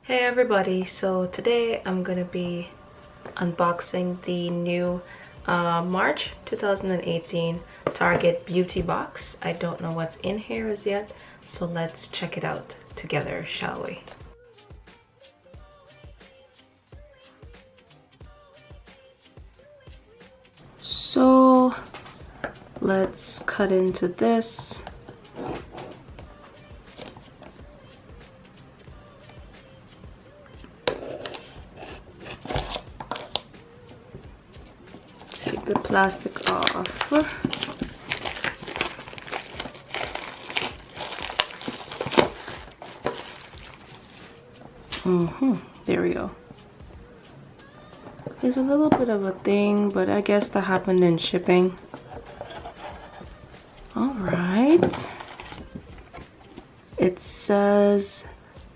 Hey everybody, so today I'm gonna be unboxing the new March 2018 Target beauty box. I don't know what's in here as yet, so let's check it out together, shall we? So let's cut into this. Take the plastic off. There we go. There's a little bit of a thing, but I guess that happened in shipping. All right. It says,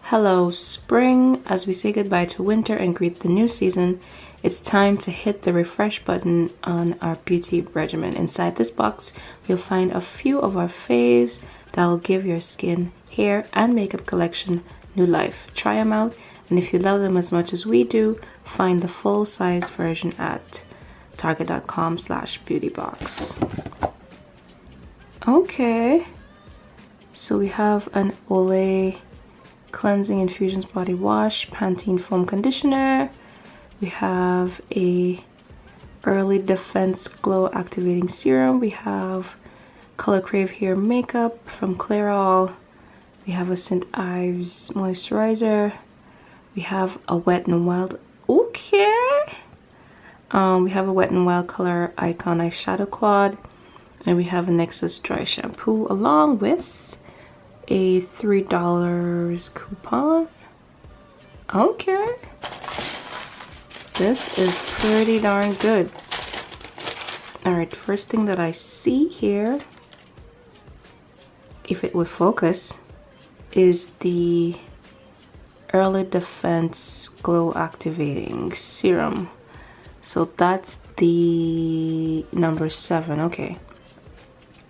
"Hello, spring. As we say goodbye to winter and greet the new season, it's time to hit the refresh button on our beauty regimen. Inside this box, you'll find a few of our faves that will give your skin, hair, and makeup collection new life. Try them out, and if you love them as much as we do, find the full-size version at target.com/beautybox. Okay. So we have an Olay Cleansing Infusions Body Wash, Pantene Foam Conditioner. We have a Early Defense Glow Activating Serum. We have Color Crave Hair Makeup from Clairol. We have a St. Ives Moisturizer. We have a Wet n Wild. Okay. We have a Wet n Wild Color Icon Eyeshadow Quad. And we have a Nexus Dry Shampoo along with a $3 coupon. Okay. This is pretty darn good. Alright, first thing that I see here, if it would focus, is the Early Defense Glow Activating Serum. So that's the number 7. Okay.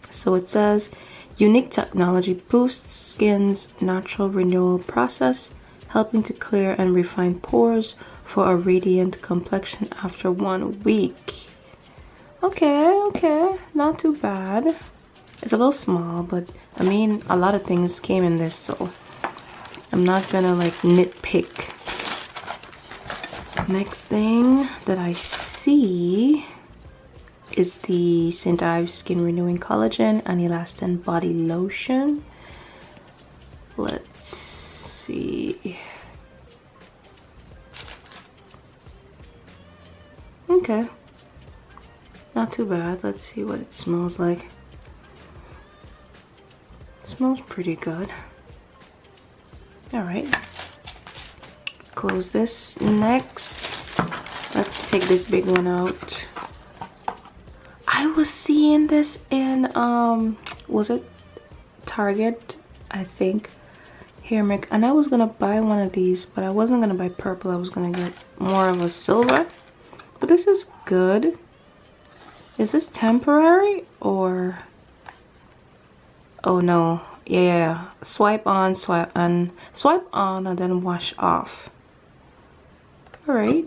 So it says, unique technology boosts skin's natural renewal process, helping to clear and refine pores for a radiant complexion after 1 week. Okay, not too bad. It's a little small, but I mean, a lot of things came in this, so I'm not gonna like nitpick. Next thing that I see is the St. Ives Skin Renewing Collagen and Elastin Body Lotion. Let's see. Okay. Not too bad. Let's see what it smells like. It smells pretty good. Alright. Close this. Next, let's take this big one out. I was seeing this in was it Target, I think, hair make, and I was gonna buy one of these, but I wasn't gonna buy purple. I was gonna get more of a silver, but this is good. Is this temporary or, oh no, yeah, swipe on, and then wash off. All right,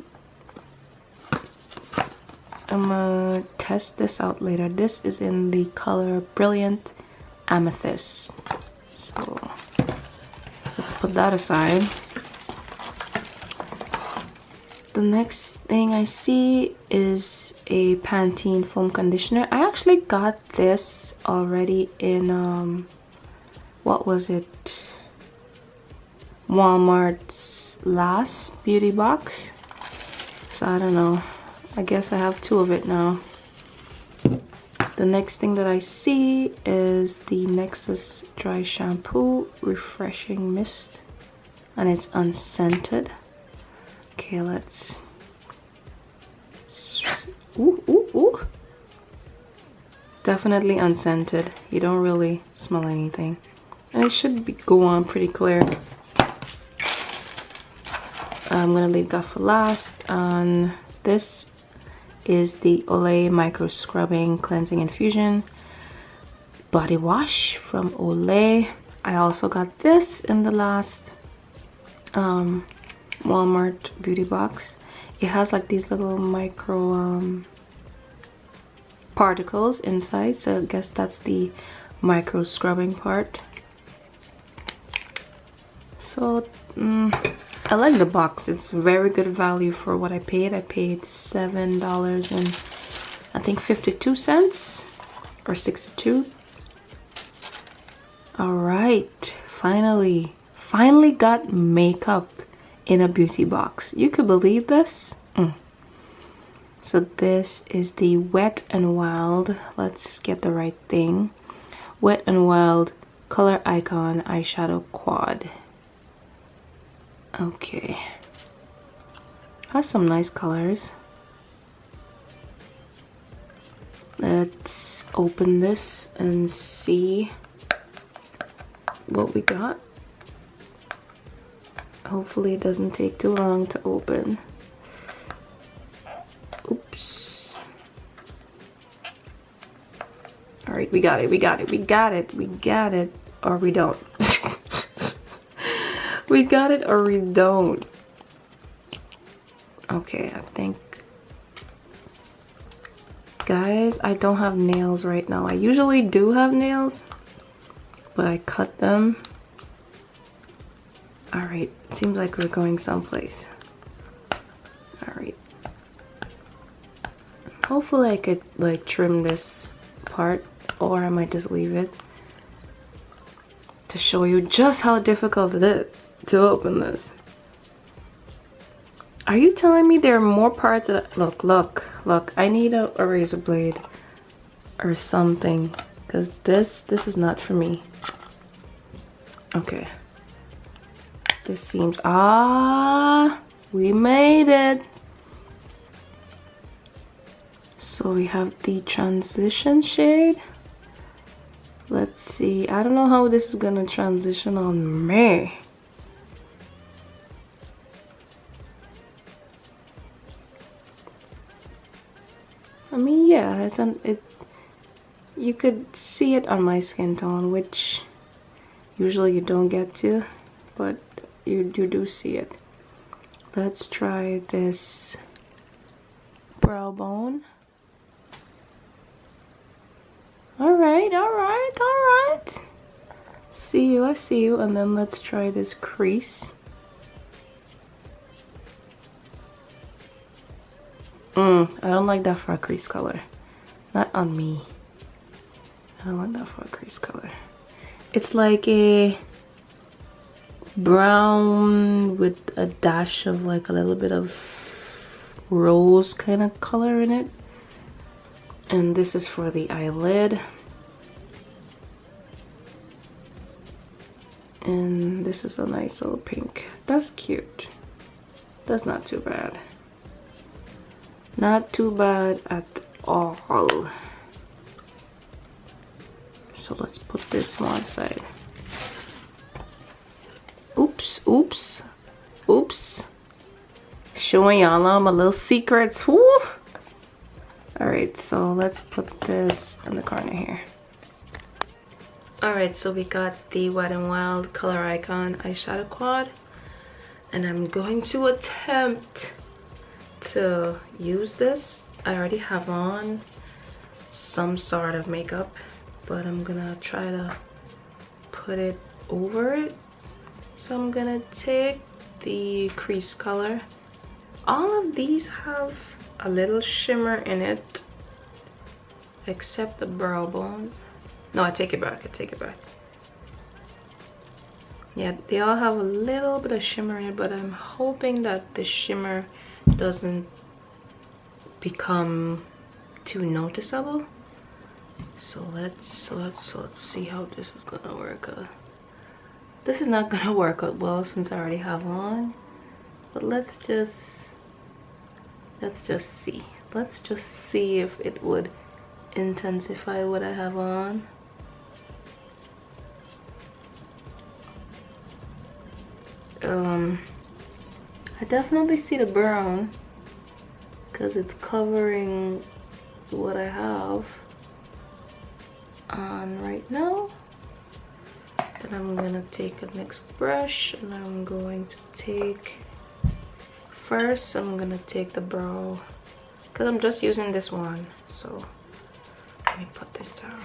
I'm gonna test this out later. This is in the color Brilliant Amethyst. So let's put that aside. The next thing I see is a Pantene Foam Conditioner. I actually got this already in, what was it? Walmart's last beauty box. So I don't know. I guess I have 2 of it now. The next thing that I see is the Nexus Dry Shampoo Refreshing Mist, and it's unscented. Okay, let's. Ooh. Definitely unscented. You don't really smell anything, and it should go on pretty clear. I'm gonna leave that for last. And this is the Olay Micro Scrubbing Cleansing Infusion Body Wash from Olay. I also got this in the last Walmart beauty box. It has like these little micro particles inside, so I guess that's the micro scrubbing part. So I like the box. It's very good value for what I paid. I paid $7 and I think 52 cents or 62. All right, finally got makeup in a beauty box. You could believe this? So this is the Wet n Wild, let's get the right thing, Wet n Wild Color Icon Eyeshadow Quad. Okay, has some nice colors. Let's open this and see what we got. Hopefully it doesn't take too long to open. Oops. All right, we got it, or we don't. We got it or we don't. Okay, I think. Guys, I don't have nails right now. I usually do have nails, but I cut them. All right, seems like we're going someplace. All right. Hopefully I could like trim this part, or I might just leave it to show you just how difficult it is to open this. Are you telling me there are more parts that, look, I need a razor blade or something, because this is not for me. Okay. This seems, we made it. So we have the transition shade. Let's see, I don't know how this is gonna transition on me. I mean, yeah, you could see it on my skin tone, which usually you don't get to, but you do see it. Let's try this brow bone. All right. I see you. And then let's try this crease. I don't like that for a crease color. Not on me. I don't like that for a crease color. It's like a brown with a dash of like a little bit of rose kind of color in it. And this is for the eyelid. And this is a nice little pink. That's cute. That's not too bad. Not too bad at all. So let's put this one side. Oops. Showing y'all all my little secrets. Woo! Alright, so let's put this in the corner here. Alright, so we got the Wet n Wild Color Icon Eyeshadow Quad. And I'm going to attempt to use this. I already have on some sort of makeup, but I'm gonna try to put it over it. So I'm gonna take the crease color. All of these have a little shimmer in it, except the brow bone. No, I take it back. Yeah, they all have a little bit of shimmer in it, but I'm hoping that the shimmer doesn't become too noticeable. So let's see how this is gonna work out. This is not gonna work out well since I already have on, but let's just see. Let's just see if it would intensify what I have on. I definitely see the brown because it's covering what I have on right now. Then I'm gonna take a next brush and I'm going to take first I'm gonna take the brow because I'm just using this one, so let me put this down.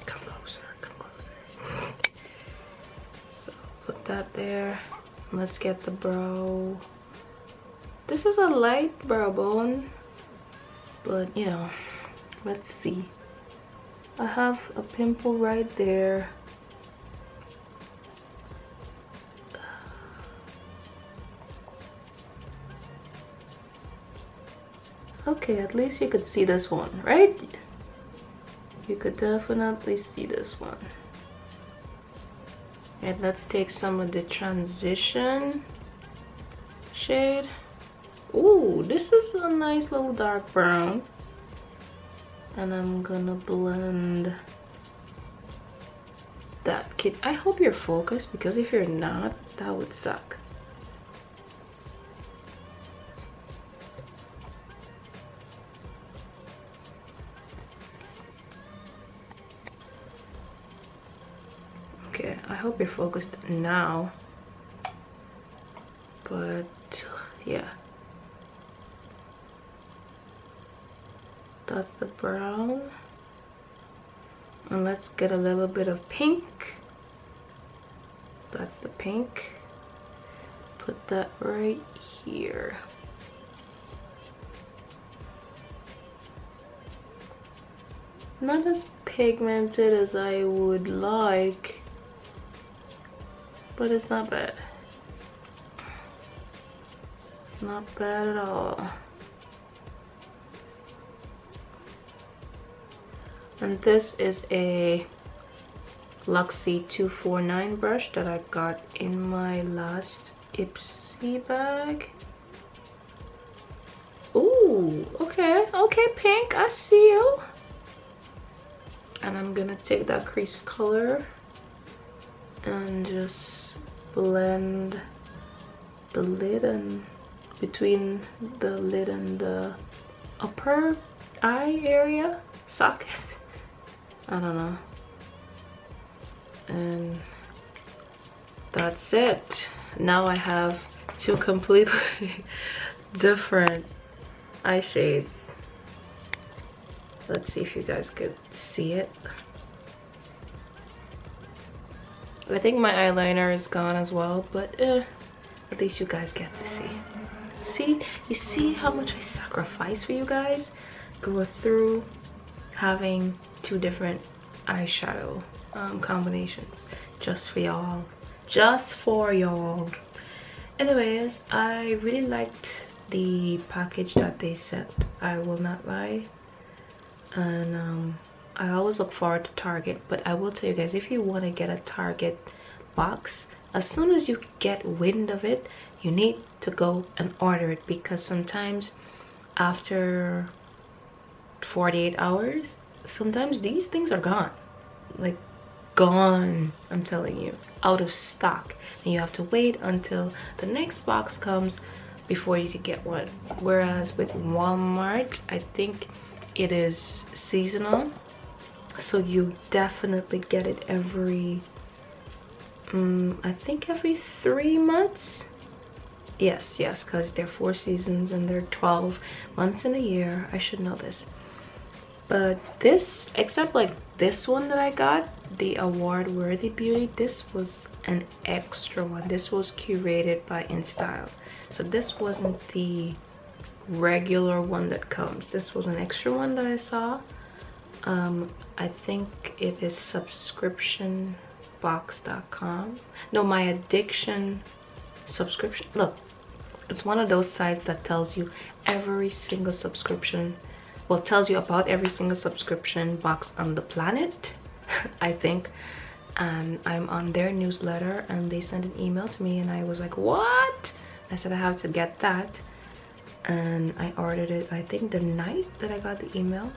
Come closer, come closer. So put that there. Let's get the brow. This is a light brow bone, but you know, let's see. I have a pimple right there. Okay, at least you could see this one, right? You could definitely see this one. And let's take some of the transition shade. Ooh, this is a nice little dark brown. And I'm gonna blend that. Kid, I hope you're focused, because if you're not, that would suck. Okay, I hope you're focused now. But yeah, that's the brown. And let's get a little bit of pink. That's the pink. Put that right here. Not as pigmented as I would like, but it's not bad. It's not bad at all. And this is a Luxie 249 brush that I got in my last Ipsy bag. Ooh, okay, okay, pink, I see you. And I'm gonna take that crease color and just blend the lid and between the lid and the upper eye area, socket. I don't know. And that's it. Now I have two completely different eye shades. Let's see if you guys could see it. I think my eyeliner is gone as well, but at least you guys get to see. See, you see how much I sacrifice for you guys? Go through having two different eyeshadow combinations just for y'all, just for y'all. Anyways, I really liked the package that they sent, I will not lie. And I always look forward to Target, but I will tell you guys, if you want to get a Target box, as soon as you get wind of it, you need to go and order it, because sometimes after 48 hours, sometimes these things are gone, like gone. I'm telling you, out of stock, and you have to wait until the next box comes before you can get one. Whereas with Walmart, I think it is seasonal, so you definitely get it every I think every 3 months. Yes, because they're 4 seasons and they're 12 months in a year. I should know this. But this, except like this one that I got, the award worthy beauty, this was an extra one. This was curated by InStyle, so this wasn't the regular one that comes. This was an extra one that I saw. I think it is subscriptionbox.com. No, my addiction subscription. Look, it's one of those sites that tells you every single subscription, well, tells you about every single subscription box on the planet, I think. And I'm on their newsletter, and they sent an email to me, and I was like, what? I said I have to get that, and I ordered it, I think the night that I got the email.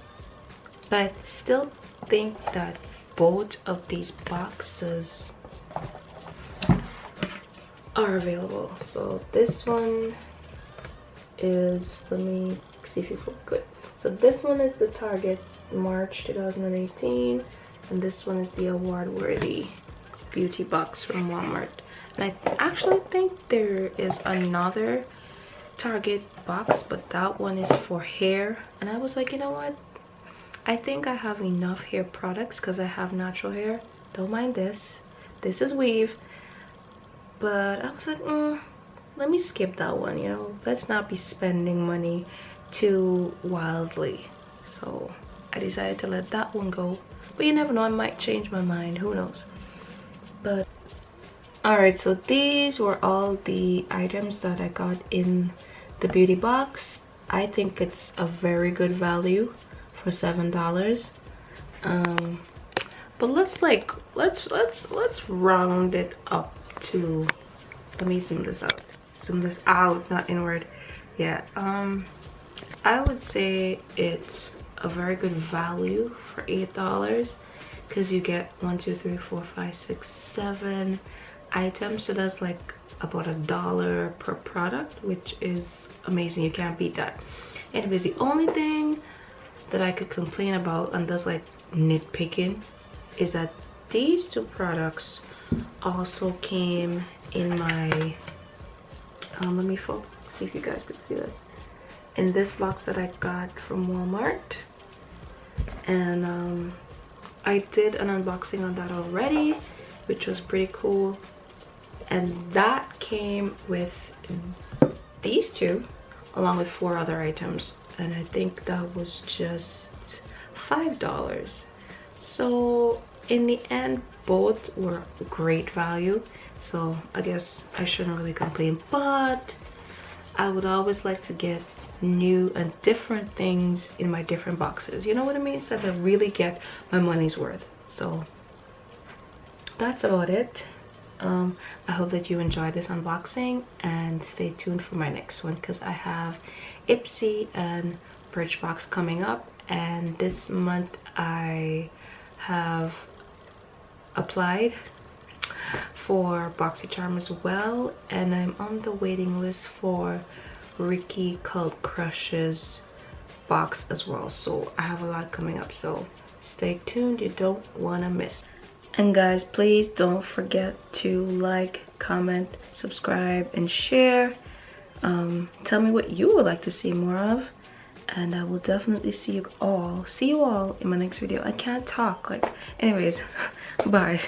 But I still think that both of these boxes are available. So this one is, let me see if you feel good. So this one is the Target March 2018, and this one is the award worthy beauty box from Walmart. And I actually think there is another Target box, but that one is for hair. And I was like, you know what, I think I have enough hair products because I have natural hair. Don't mind this. This is weave. But I was like, let me skip that one, you know. Let's not be spending money too wildly. So I decided to let that one go. But you never know, I might change my mind. Who knows? But alright, so these were all the items that I got in the beauty box. I think it's a very good value for $7. But let's round it up to, let me zoom this out. Zoom this out, not inward. Yeah, I would say it's a very good value for $8 because you get 1, 2, 3, 4, 5, 6, 7 items. So that's like about $1 per product, which is amazing. You can't beat that. Anyways, the only thing that I could complain about, and that's like nitpicking, is that these two products also came in my let me see if you guys could see this, in this box that I got from Walmart. And I did an unboxing on that already, which was pretty cool. And that came with these two along with 4 other items, and I think that was just $5. So in the end, both were great value, so I guess I shouldn't really complain. But I would always like to get new and different things in my different boxes, you know what I mean, so that I really get my money's worth. So that's about it. I hope that you enjoyed this unboxing, and stay tuned for my next one because I have Ipsy and BIRCHBOX coming up, and this month I have applied for BoxyCharm as well, and I'm on the waiting list for Ricky Cult Crush's box as well. So I have a lot coming up, so stay tuned, you don't want to miss. And guys, please don't forget to like, comment, subscribe, and share. Tell me what you would like to see more of, and I will definitely see you all in my next video. I can't talk, like, anyways. Bye.